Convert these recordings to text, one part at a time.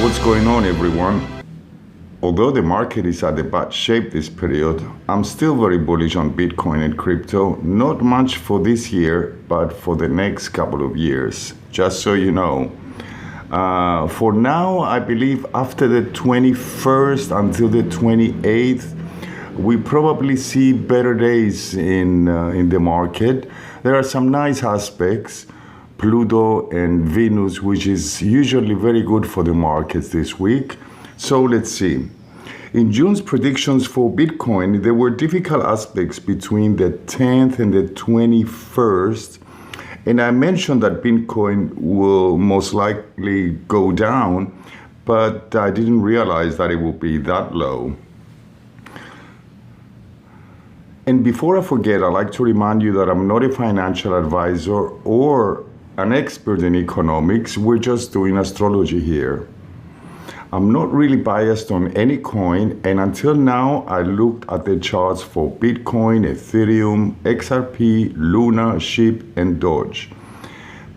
What's going on, everyone? Although the market is at a bad shape this period, I'm still very bullish on Bitcoin and crypto, not much for this year, but for the next couple of years, just so you know. For now, I believe after the 21st until the 28th, we probably see better days in the market. There are some nice aspects, Pluto and Venus, which is usually very good for the markets this week. So let's see. In June's predictions for Bitcoin, there were difficult aspects between the 10th and the 21st. And I mentioned that Bitcoin will most likely go down, but I didn't realize that it would be that low. And before I forget, I'd like to remind you that I'm not a financial advisor or an expert in economics. We're just doing astrology here. I'm not really biased on any coin, and until now, I looked at the charts for Bitcoin, Ethereum, XRP, Luna, Shib, and Doge.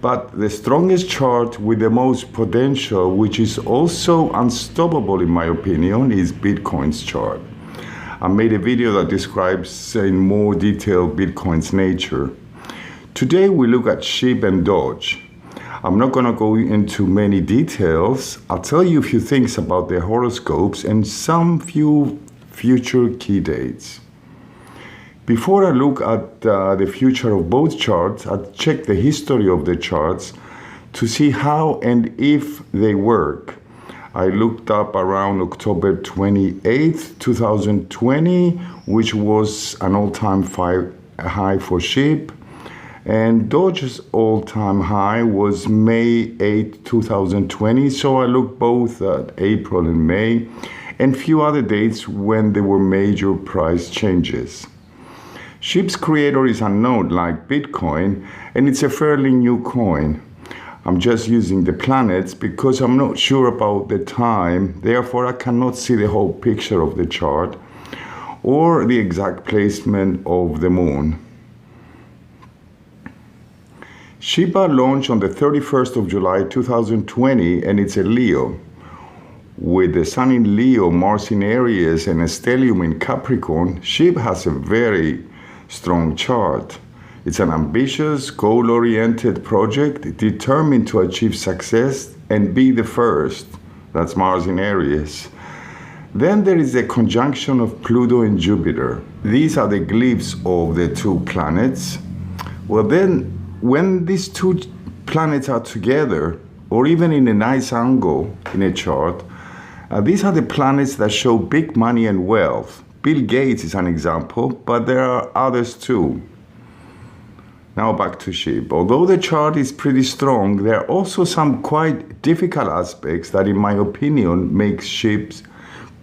But the strongest chart with the most potential, which is also unstoppable in my opinion, is Bitcoin's chart. I made a video that describes in more detail Bitcoin's nature. Today we look at Shib and Doge. I'm not going to go into many details. I'll tell you a few things about their horoscopes and some few future key dates. Before I look at the future of both charts, I'll check the history of the charts to see how and if they work. I looked up around October 28th, 2020, which was an all-time high for Shib. And Doge's all-time high was May 8, 2020, so I looked both at April and May, and few other dates when there were major price changes. Shib's creator is unknown like Bitcoin, and it's a fairly new coin. I'm just using the planets because I'm not sure about the time, therefore I cannot see the whole picture of the chart or the exact placement of the moon. Shiba launched on the 31st of July 2020, and it's a Leo. With the Sun in Leo, Mars in Aries, and a stellium in Capricorn, Shiba has a very strong chart. It's an ambitious, goal-oriented project determined to achieve success and be the first. That's Mars in Aries. Then there is a conjunction of Pluto and Jupiter. These are the glyphs of the two planets. Well, then, when these two planets are together, or even in a nice angle in a chart, these are the planets that show big money and wealth. Bill Gates is an example, but there are others too. Now back to Shib. Although the chart is pretty strong, there are also some quite difficult aspects that, in my opinion, makes Shib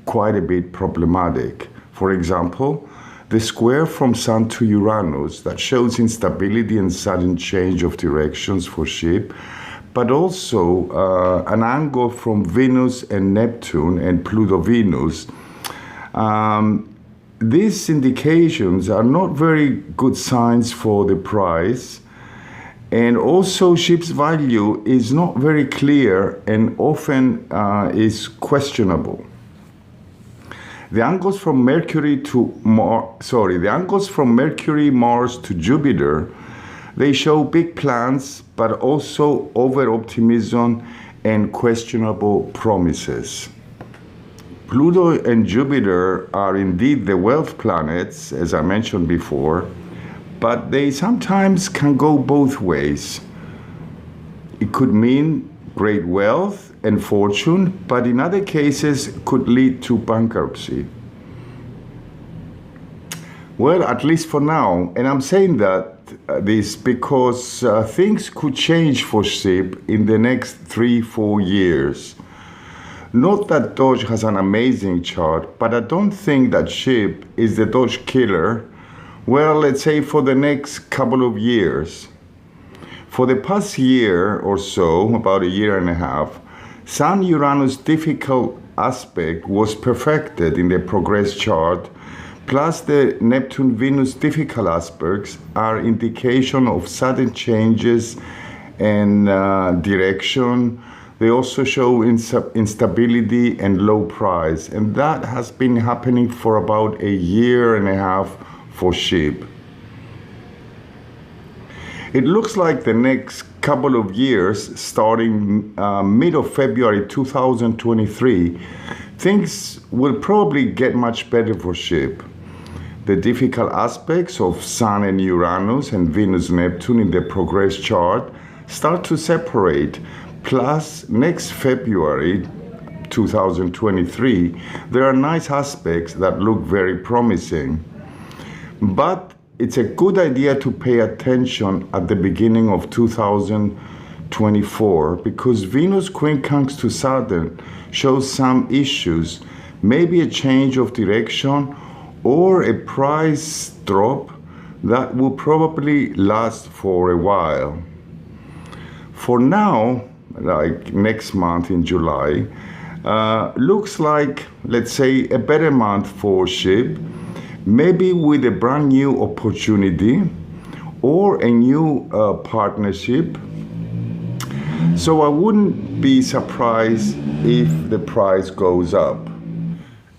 quite a bit problematic. For example, the square from Sun to Uranus that shows instability and sudden change of directions for Shib, but also an angle from Venus and Neptune and Pluto-Venus. These indications are not very good signs for the price, and also Shib's value is not very clear and often is questionable. The angles from Mercury, Mars to Jupiter, they show big plans, but also over-optimism and questionable promises. Pluto and Jupiter are indeed the wealth planets, as I mentioned before, but they sometimes can go both ways. It could mean great wealth and fortune, but in other cases could lead to bankruptcy. Well, at least for now, and I'm saying that this because things could change for Shib in the next 3-4 years. Not that Doge has an amazing chart, but I don't think that Shib is the Doge killer, well, let's say for the next couple of years. For the past year or so, about a year and a half, Sun-Uranus difficult aspect was perfected in the progress chart, plus the Neptune-Venus difficult aspects are indication of sudden changes and direction They also show instability and low price, and that has been happening for about a year and a half for SHIB. It looks like the next couple of years, starting mid of February 2023, things will probably get much better for SHIB. The difficult aspects of Sun and Uranus and Venus Neptune in the progress chart start to separate. Plus, next February 2023, there are nice aspects that look very promising. But it's a good idea to pay attention at the beginning of 2024 because Venus quincunx to Saturn shows some issues, maybe a change of direction or a price drop that will probably last for a while. For now, like next month in July, looks like, let's say, a better month for SHIB, maybe with a brand new opportunity or a new partnership. So I wouldn't be surprised if the price goes up.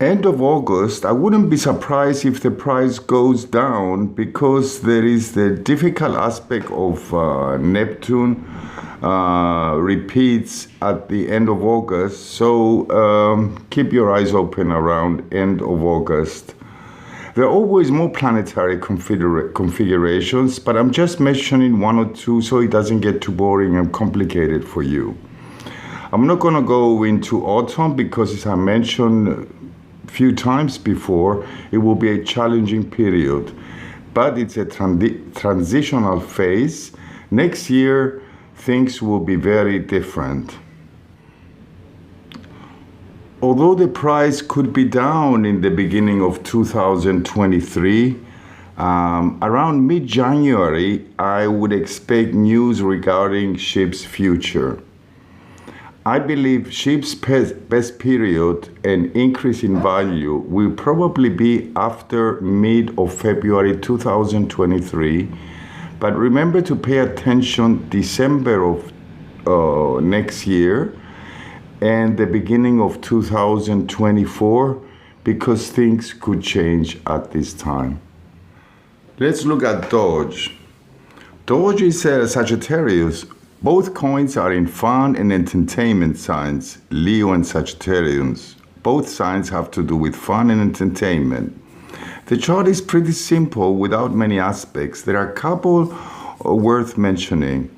End of August, I wouldn't be surprised if the price goes down because there is the difficult aspect of Neptune repeats at the end of August. So keep your eyes open around end of August. There are always more planetary configurations, but I'm just mentioning one or two so it doesn't get too boring and complicated for you. I'm not going to go into autumn because, as I mentioned a few times before, it will be a challenging period. But it's a transitional phase. Next year, things will be very different. Although the price could be down in the beginning of 2023, around mid-January, I would expect news regarding SHIB's future. I believe SHIB's best period and increase in value will probably be after mid of February 2023. But remember to pay attention December of next year and the beginning of 2024 because things could change at this time. Let's look at Doge. Doge is Sagittarius. Both coins are in fun and entertainment signs, Leo and Sagittarius. Both signs have to do with fun and entertainment. The chart is pretty simple without many aspects. There are a couple worth mentioning.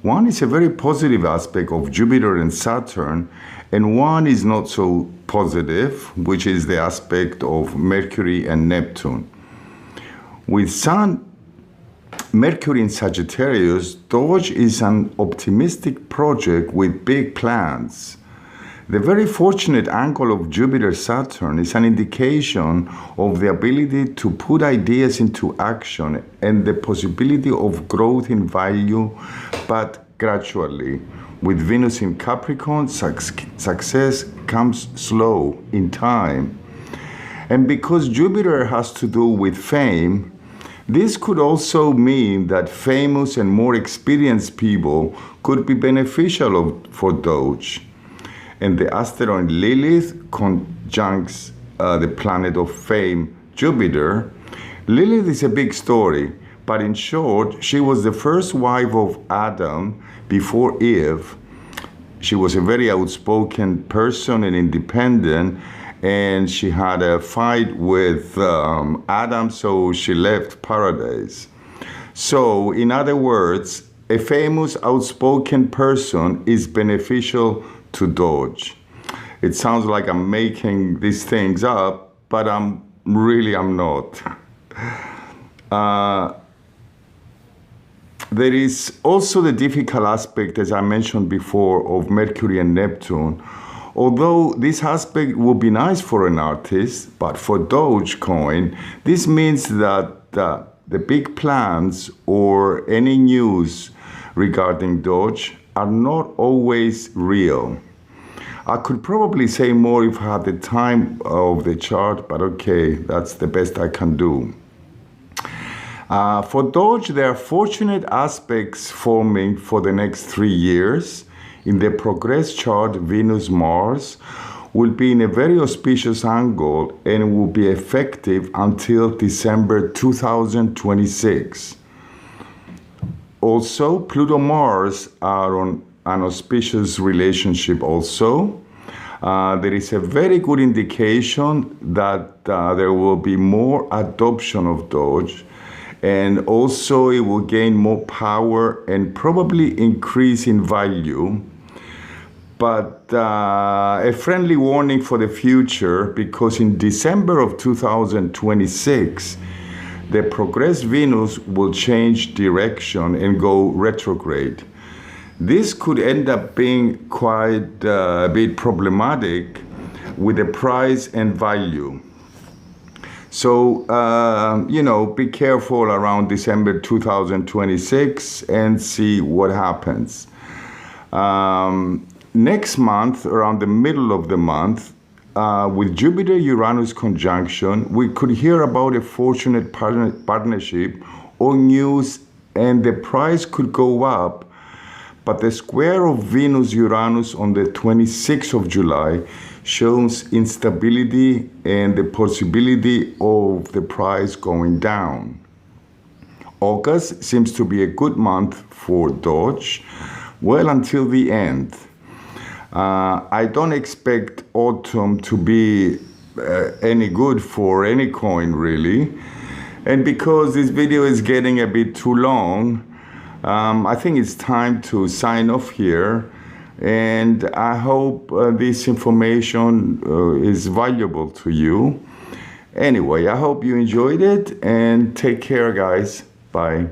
One is a very positive aspect of Jupiter and Saturn, and one is not so positive, which is the aspect of Mercury and Neptune. With Mercury in Sagittarius, Doge is an optimistic project with big plans. The very fortunate angle of Jupiter-Saturn is an indication of the ability to put ideas into action and the possibility of growth in value, but gradually. With Venus in Capricorn, success comes slow in time. And because Jupiter has to do with fame, this could also mean that famous and more experienced people could be beneficial for Doge. And the asteroid Lilith conjuncts the planet of fame, Jupiter. Lilith is a big story, but in short, she was the first wife of Adam before Eve. She was a very outspoken person and independent, and she had a fight with Adam, so she left paradise. So, in other words, a famous outspoken person is beneficial to Doge. It sounds like I'm making these things up, but I'm not. There is also the difficult aspect, as I mentioned before, of Mercury and Neptune. Although this aspect would be nice for an artist, but for Dogecoin, this means that the big plans or any news regarding Doge are not always real. I could probably say more if I had the time of the chart, but okay, that's the best I can do. For Doge, there are fortunate aspects forming for the next 3 years. in the progress chart, Venus-Mars will be in a very auspicious angle and will be effective until December 2026. Also, Pluto-Mars are on an auspicious relationship also. There is a very good indication that there will be more adoption of Doge, and also it will gain more power and probably increase in value. But a friendly warning for the future, because in December of 2026, the progress Venus will change direction and go retrograde. This could end up being quite a bit problematic with the price and value. So, be careful around December 2026 and see what happens. Next month, around the middle of the month, with Jupiter-Uranus conjunction, we could hear about a fortunate partnership or news, and the price could go up. But the square of Venus-Uranus on the 26th of July shows instability and the possibility of the price going down. August seems to be a good month for Doge, well until the end. I don't expect autumn to be any good for any coin really. And because this video is getting a bit too long, I think it's time to sign off here, and I hope this information is valuable to you. Anyway, I hope you enjoyed it, and take care, guys. Bye.